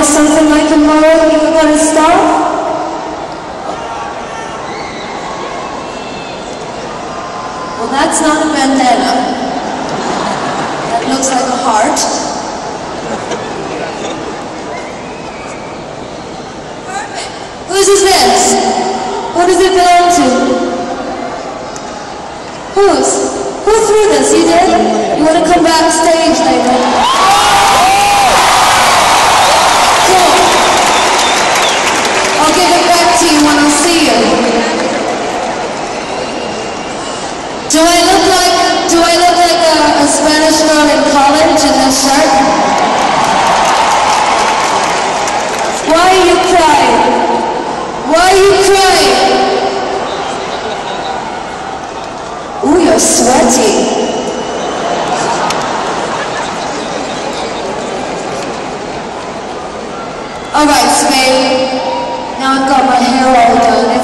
Something like a mole you want to start? Well, that's not a bandana. That looks like a heart. Perfect. Whose is this? Who does it belong to? Whose? Who threw this? You did? You want to come backstage later? When I see you. Do I look like a Spanish girl in college in this shirt? Why are you crying? Why are you crying? Ooh, you're sweaty. Alright, Spade. Now I've got my hair all done.